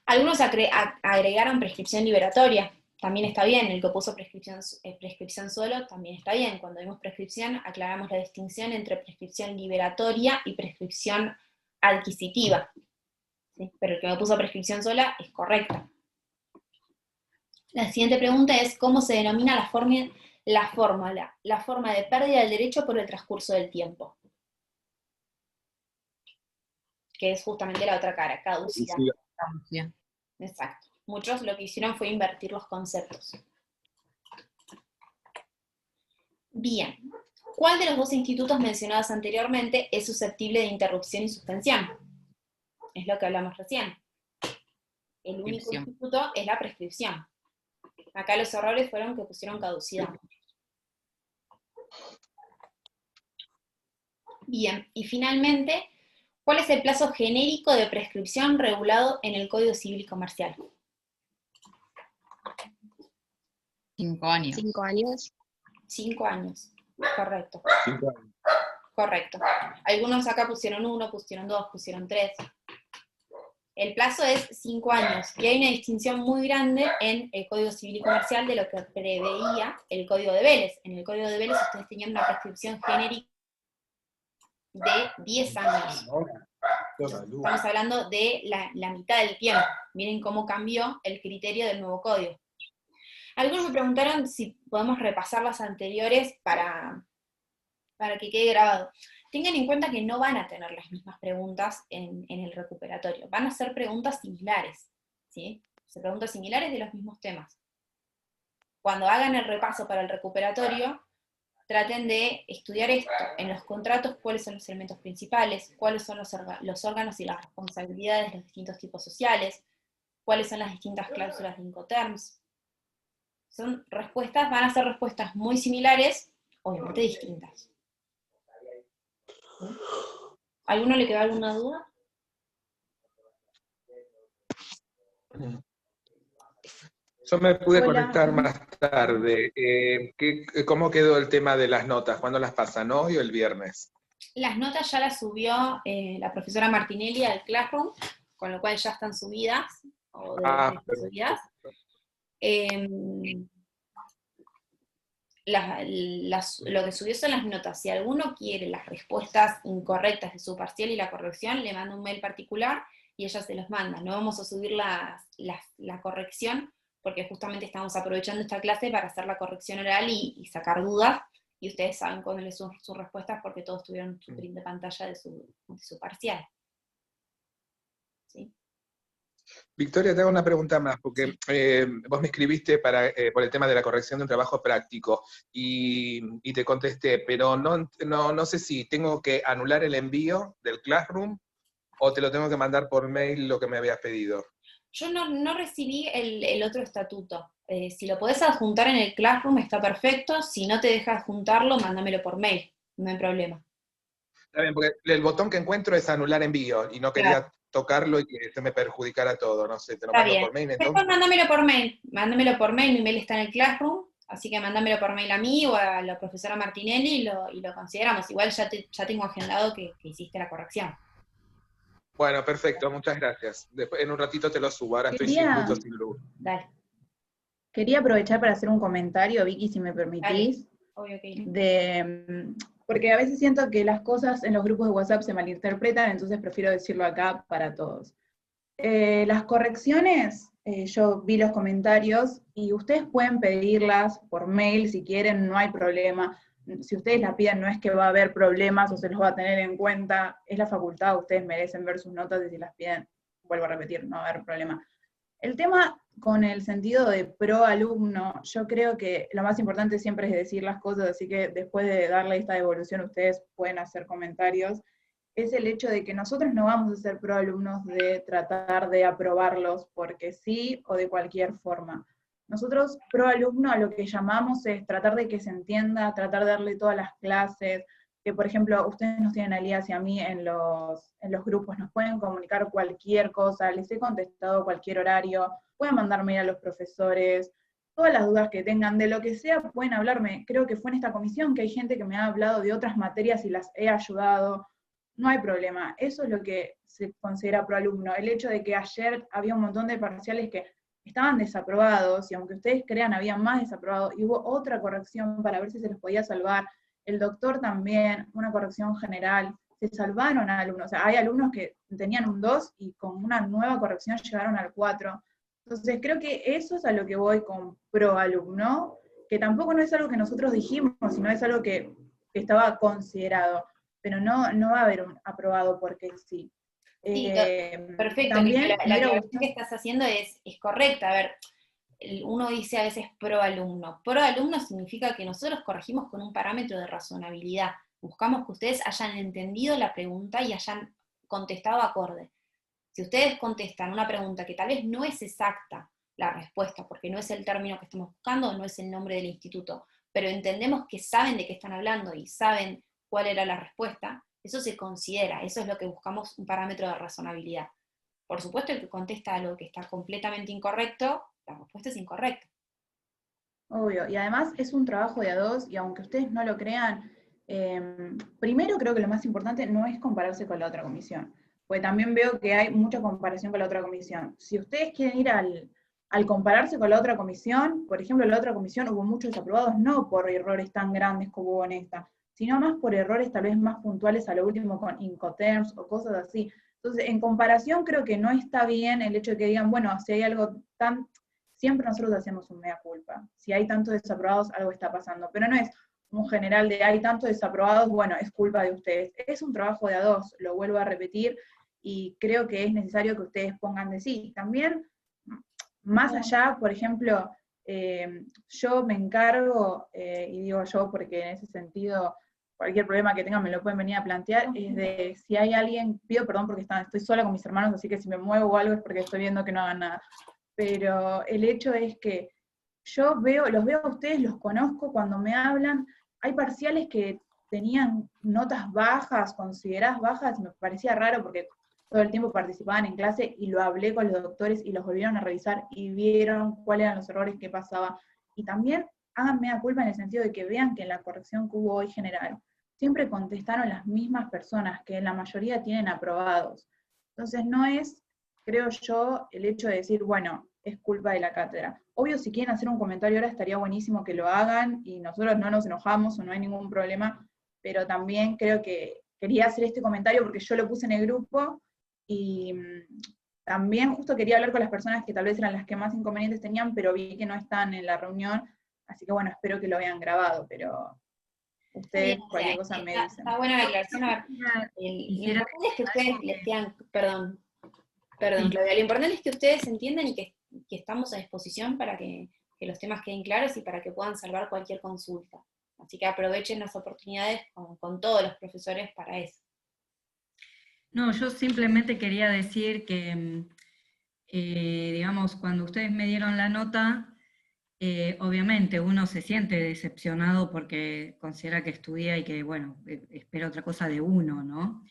Algunos agregaron prescripción liberatoria, también está bien. El que puso prescripción solo también está bien. Cuando vimos prescripción aclaramos la distinción entre prescripción liberatoria y prescripción adquisitiva. ¿Sí? Pero el que me puso prescripción sola es correcta. La siguiente pregunta es ¿cómo se denomina la forma de pérdida del derecho por el transcurso del tiempo? Que es justamente la otra cara, caducidad. Exacto. Muchos lo que hicieron fue invertir los conceptos. Bien. ¿Cuál de los dos institutos mencionados anteriormente es susceptible de interrupción y suspensión? Es lo que hablamos recién. El único instituto es la prescripción. Acá los errores fueron que pusieron caducidad. Bien, y finalmente, ¿cuál es el plazo genérico de prescripción regulado en el Código Civil y Comercial? 5 años. 5 años. 5 años, correcto. 5 años. Correcto. Algunos acá pusieron 1, pusieron 2, pusieron 3. El plazo es 5 años, y hay una distinción muy grande en el Código Civil y Comercial de lo que preveía el Código de Vélez. En el Código de Vélez ustedes tenían una prescripción genérica de 10 años. Estamos hablando de la mitad del tiempo. Miren cómo cambió el criterio del nuevo código. Algunos me preguntaron si podemos repasar las anteriores para que quede grabado. Tengan en cuenta que no van a tener las mismas preguntas en el recuperatorio. Van a ser preguntas similares, ¿sí? Preguntas similares de los mismos temas. cuando hagan el repaso para el recuperatorio, traten de estudiar esto, en los contratos cuáles son los elementos principales, cuáles son los órganos y las responsabilidades de los distintos tipos sociales, cuáles son las distintas cláusulas de Incoterms. Son respuestas, van a ser respuestas muy similares, obviamente distintas. ¿A alguno le quedó alguna duda? Yo me pude Hola. conectar más tarde. ¿Cómo quedó el tema de las notas? ¿Cuándo las pasan? ¿Hoy o el viernes? Las notas ya las subió la profesora Martinelli al Classroom, con lo cual ya están subidas, o deberían estar subidas. Lo que subió son las notas. Si alguno quiere las respuestas incorrectas de su parcial y la corrección, le manda un mail particular y ella se los manda. No vamos a subir la corrección, porque justamente estamos aprovechando esta clase para hacer la corrección oral y sacar dudas, y ustedes saben cuáles son sus respuestas porque todos tuvieron su print de pantalla de su parcial. ¿Sí? Victoria, te hago una pregunta más, porque vos me escribiste por el tema de la corrección de un trabajo práctico, y te contesté, pero no sé si tengo que anular el envío del Classroom, o te lo tengo que mandar por mail lo que me habías pedido. Yo no recibí el otro estatuto. Si lo podés adjuntar en el Classroom está perfecto, si no te deja adjuntarlo, mándamelo por mail, no hay problema. Está bien, porque el botón que encuentro es anular envío, y no quería tocarlo y que se me perjudicara todo, no sé, te lo Está mando bien. por mail Después entonces. mándamelo por mail, mi mail está en el Classroom, así que mándamelo por mail a mí o a la profesora Martinelli y lo consideramos. Igual ya tengo agendado que hiciste la corrección. Bueno, perfecto, muchas gracias. Después, en un ratito te lo subo, ahora estoy sin luz, sin luz. Dale. Quería aprovechar para hacer un comentario, Vicky, si me permitís. Obvio que porque a veces siento que las cosas en los grupos de WhatsApp se malinterpretan, entonces prefiero decirlo acá para todos. Las correcciones, yo vi los comentarios, y ustedes pueden pedirlas por mail si quieren, no hay problema. Si ustedes la piden, no es que va a haber problemas o se los va a tener en cuenta, es la facultad, ustedes merecen ver sus notas, y si las piden, vuelvo a repetir, no va a haber problema. El tema con el sentido de pro alumno, yo creo que lo más importante siempre es decir las cosas, así que después de darle esta devolución ustedes pueden hacer comentarios, es el hecho de que nosotros no vamos a ser pro alumnos de tratar de aprobarlos porque sí o de cualquier forma. Nosotros pro alumno a lo que llamamos es tratar de que se entienda, tratar de darle todas las clases, que por ejemplo ustedes nos tienen a Elías y a mí en los grupos, nos pueden comunicar cualquier cosa, les he contestado cualquier horario, pueden mandarme a los profesores, todas las dudas que tengan, de lo que sea pueden hablarme. Creo que fue en esta comisión que hay gente que me ha hablado de otras materias y las he ayudado, no hay problema. Eso es lo que se considera pro alumno, el hecho de que ayer había un montón de parciales que estaban desaprobados, y aunque ustedes crean, había más desaprobados, y hubo otra corrección para ver si se los podía salvar, el doctor también, una corrección general, se salvaron a alumnos, o sea, hay alumnos que tenían un 2 y con una nueva corrección llegaron al 4, entonces creo que eso es a lo que voy con pro alumno, que tampoco no es algo que nosotros dijimos, sino es algo que estaba considerado, pero no va a haber un aprobado porque sí. Sí, perfecto, también la aclaración que estás haciendo es correcta. A ver, uno dice a veces pro alumno. Pro alumno significa que nosotros corregimos con un parámetro de razonabilidad. Buscamos que ustedes hayan entendido la pregunta y hayan contestado acorde. Si ustedes contestan una pregunta que tal vez no es exacta la respuesta, porque no es el término que estamos buscando, no es el nombre del instituto, pero entendemos que saben de qué están hablando y saben cuál era la respuesta, eso se considera, eso es lo que buscamos, un parámetro de razonabilidad. Por supuesto, el que contesta algo que está completamente incorrecto, la respuesta es incorrecta. Obvio, y además es un trabajo de a dos, y aunque ustedes no lo crean, primero creo que lo más importante no es compararse con la otra comisión, porque también veo que hay mucha comparación con la otra comisión. Si ustedes quieren ir al compararse con la otra comisión, por ejemplo, en la otra comisión hubo muchos desaprobados, no por errores tan grandes como hubo en esta, sino más por errores tal vez más puntuales a lo último con Incoterms o cosas así. Entonces, en comparación creo que no está bien el hecho de que digan, bueno, si hay algo tan... Siempre nosotros hacemos un mea culpa. Si hay tantos desaprobados, algo está pasando. Pero no es un general de hay tantos desaprobados, bueno, es culpa de ustedes. Es un trabajo de a dos, lo vuelvo a repetir, y creo que es necesario que ustedes pongan de sí. También, más allá, por ejemplo, Yo me encargo, y digo yo porque en ese sentido cualquier problema que tengan me lo pueden venir a plantear, es de si hay alguien, pido perdón porque estoy sola con mis hermanos, así que si me muevo o algo es porque estoy viendo que no hagan nada. Pero el hecho es que yo los veo a ustedes, los conozco, cuando me hablan, hay parciales que tenían notas bajas, consideradas bajas, y me parecía raro porque todo el tiempo participaban en clase y lo hablé con los doctores y los volvieron a revisar y vieron cuáles eran los errores que pasaba. Y también háganme a culpa en el sentido de que vean que en la corrección que hubo hoy general, siempre contestaron las mismas personas, que la mayoría tienen aprobados. Entonces no es, creo yo, el hecho de decir, bueno, es culpa de la cátedra. Obvio, si quieren hacer un comentario ahora estaría buenísimo que lo hagan y nosotros no nos enojamos o no hay ningún problema, pero también creo que quería hacer este comentario porque yo lo puse en el grupo y también justo quería hablar con las personas que tal vez eran las que más inconvenientes tenían, pero vi que no están en la reunión, así que bueno, espero que lo hayan grabado, pero ustedes cualquier cosa me dicen. Está buena la declaración. A ver, lo importante es que ustedes les digan, perdón, Claudia, lo importante es que ustedes entiendan y que estamos a disposición para que los temas queden claros y para que puedan salvar cualquier consulta. Así que aprovechen las oportunidades con todos los profesores para eso. No, yo simplemente quería decir que, digamos, cuando ustedes me dieron la nota, obviamente uno se siente decepcionado porque considera que estudia y que, bueno, espera otra cosa de uno, ¿no?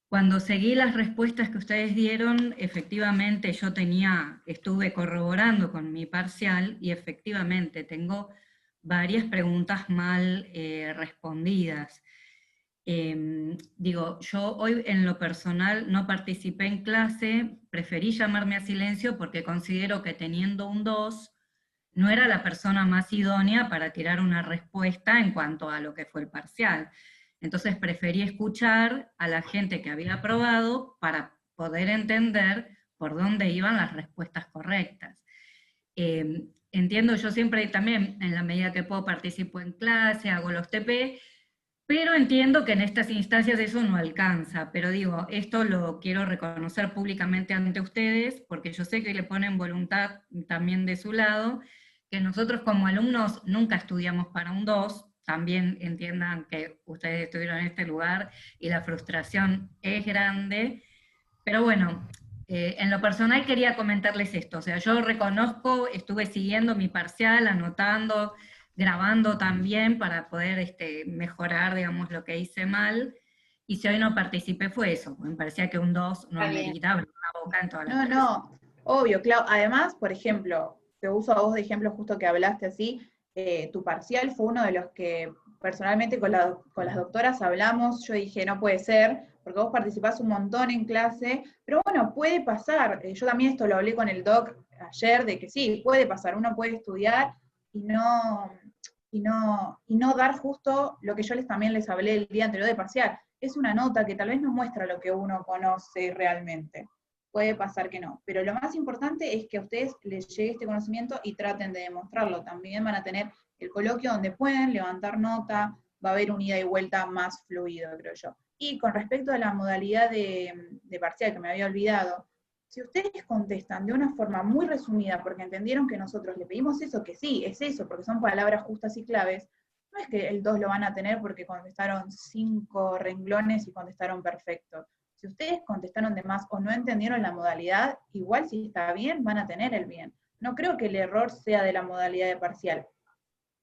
Cuando seguí las respuestas que ustedes dieron, efectivamente yo estuve corroborando con mi parcial y efectivamente tengo varias preguntas mal respondidas. Yo hoy en lo personal no participé en clase, preferí llamarme a silencio porque considero que teniendo un 2, no era la persona más idónea para tirar una respuesta en cuanto a lo que fue el parcial. Entonces preferí escuchar a la gente que había aprobado para poder entender por dónde iban las respuestas correctas. Entiendo, yo siempre también, en la medida que puedo, participo en clase, hago los TP, pero entiendo que en estas instancias eso no alcanza, pero digo, esto lo quiero reconocer públicamente ante ustedes, porque yo sé que le ponen voluntad también de su lado, que nosotros como alumnos nunca estudiamos para un 2, también entiendan que ustedes estuvieron en este lugar y la frustración es grande, pero bueno, en lo personal quería comentarles esto, o sea, yo reconozco, estuve siguiendo mi parcial, anotando, grabando también para poder mejorar, digamos, lo que hice mal, y si hoy no participé fue eso, me parecía que un 2 no ameritaba una boca en todas las clases. No, obvio, Clau, además, por ejemplo, te uso a vos de ejemplo justo que hablaste así, tu parcial fue uno de los que personalmente con las doctoras hablamos, yo dije, no puede ser, porque vos participás un montón en clase, pero bueno, puede pasar, yo también esto lo hablé con el doc ayer, de que sí, puede pasar, uno puede estudiar y no dar justo lo que yo también les hablé el día anterior de parcial, es una nota que tal vez no muestra lo que uno conoce realmente. Puede pasar que no, pero lo más importante es que a ustedes les llegue este conocimiento y traten de demostrarlo. También van a tener el coloquio donde pueden levantar nota, va a haber un ida y vuelta más fluido, creo yo. Y con respecto a la modalidad de parcial, que me había olvidado, si ustedes contestan de una forma muy resumida, porque entendieron que nosotros le pedimos eso, que sí, es eso, porque son palabras justas y claves, no es que el 2 lo van a tener porque contestaron 5 renglones y contestaron perfecto. Si ustedes contestaron de más o no entendieron la modalidad, igual si está bien, van a tener el bien. No creo que el error sea de la modalidad de parcial.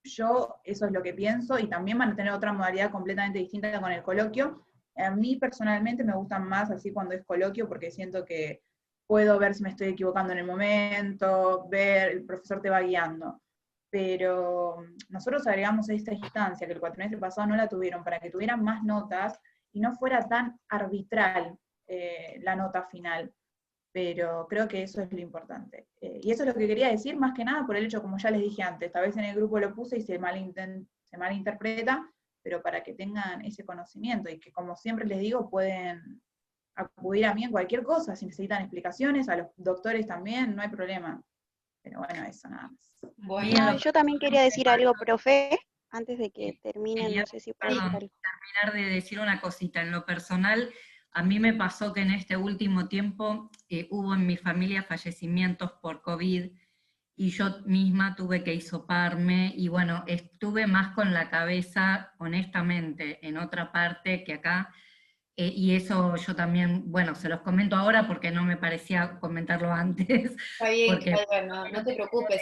Yo eso es lo que pienso, y también van a tener otra modalidad completamente distinta con el coloquio. A mí personalmente me gustan más así cuando es coloquio, porque siento que puedo ver si me estoy equivocando en el momento, el profesor te va guiando. Pero nosotros agregamos esta instancia, que el cuatrimestre pasado no la tuvieron, para que tuvieran más notas, y no fuera tan arbitral la nota final, pero creo que eso es lo importante. Y eso es lo que quería decir, más que nada por el hecho, como ya les dije antes, tal vez en el grupo lo puse y se malinterpreta, pero para que tengan ese conocimiento, y que como siempre les digo, pueden acudir a mí en cualquier cosa, si necesitan explicaciones, a los doctores también, no hay problema. Pero bueno, eso nada más. Bueno, yo también quería decir algo, profe, antes de que terminen, no sé si puedo decir algo. Terminar de decir una cosita. En lo personal, a mí me pasó que en este último tiempo hubo en mi familia fallecimientos por COVID, y yo misma tuve que hisoparme, y bueno, estuve más con la cabeza, honestamente, en otra parte que acá, y eso yo también, bueno, se los comento ahora porque no me parecía comentarlo antes. Está bien, Porque Claudia, no te preocupes.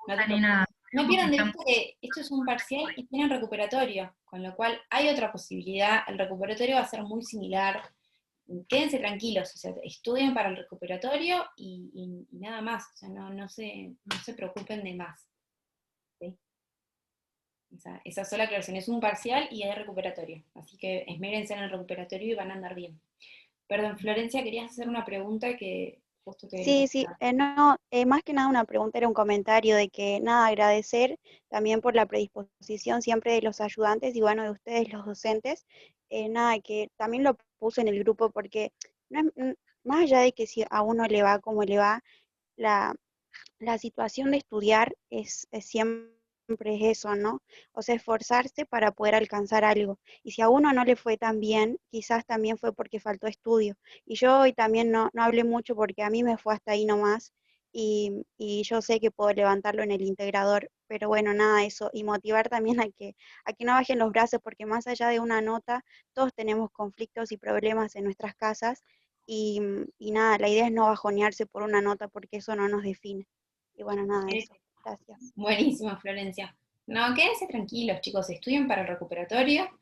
No te ni nada. No pierdan de vista que esto es un parcial y tienen recuperatorio, con lo cual hay otra posibilidad. El recuperatorio va a ser muy similar. Quédense tranquilos, o sea, estudien para el recuperatorio y nada más, o sea, no se preocupen de más. ¿Sí? Esa sola aclaración, es un parcial y es recuperatorio, así que esmérense en el recuperatorio y van a andar bien. Perdón, Florencia, querías hacer una pregunta que justo te... Sí, sí, no, más que nada una pregunta, era un comentario de que nada, agradecer también por la predisposición siempre de los ayudantes y bueno, de ustedes los docentes, nada, que también lo puse en el grupo porque no más allá de que si a uno le va como le va, la, la situación de estudiar es siempre es eso, ¿no? O sea, esforzarse para poder alcanzar algo. Y si a uno no le fue tan bien, quizás también fue porque faltó estudio. Y yo hoy también no hablé mucho porque a mí me fue hasta ahí nomás y yo sé que puedo levantarlo en el integrador, pero bueno, nada, eso. Y motivar también a que no bajen los brazos porque más allá de una nota, todos tenemos conflictos y problemas en nuestras casas y nada, la idea es no bajonearse por una nota porque eso no nos define. Y bueno, nada, eso. Gracias. Buenísimo, Florencia. No, quédense tranquilos, chicos, estudien para el recuperatorio,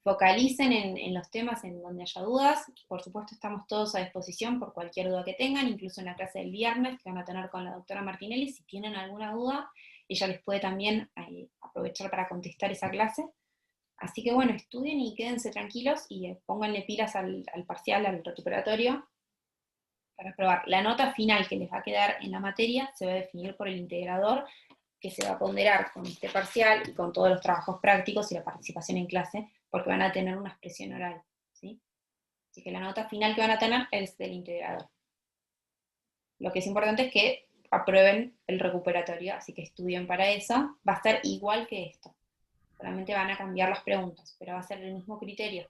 focalicen en los temas en donde haya dudas. Por supuesto, estamos todos a disposición por cualquier duda que tengan, incluso en la clase del viernes que van a tener con la doctora Martinelli. Si tienen alguna duda, ella les puede también aprovechar para contestar esa clase. Así que bueno, estudien y quédense tranquilos y pónganle pilas al parcial, al recuperatorio, para probar. La nota final que les va a quedar en la materia se va a definir por el integrador, que se va a ponderar con este parcial y con todos los trabajos prácticos y la participación en clase, porque van a tener una expresión oral, ¿sí? Así que la nota final que van a tener es del integrador. Lo que es importante es que aprueben el recuperatorio, así que estudien para eso. Va a estar igual que esto, solamente van a cambiar las preguntas, pero va a ser el mismo criterio.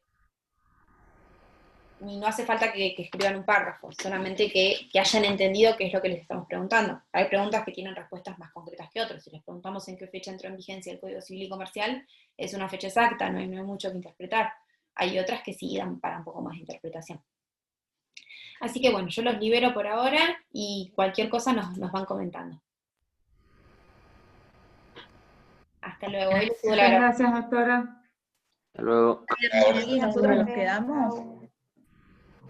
Y no hace falta que escriban un párrafo, solamente que hayan entendido qué es lo que les estamos preguntando. Hay preguntas que tienen respuestas más concretas que otras. Si les preguntamos en qué fecha entró en vigencia el Código Civil y Comercial, es una fecha exacta, no hay mucho que interpretar. Hay otras que sí dan para un poco más de interpretación. Así que bueno, yo los libero por ahora y cualquier cosa nos van comentando. Hasta luego. Gracias, doctora. Hasta luego. Y nosotros nos quedamos.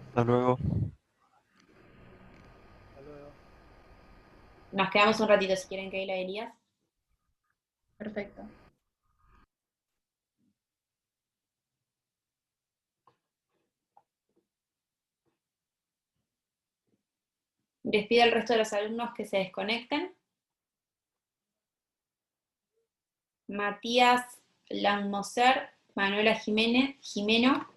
Hasta luego. Nos quedamos un ratito si quieren que la Elías. Perfecto. Les pido al resto de los alumnos que se desconecten. Matías Lanmoser, Manuela Jimeno.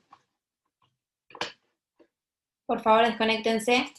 Por favor, desconéctense.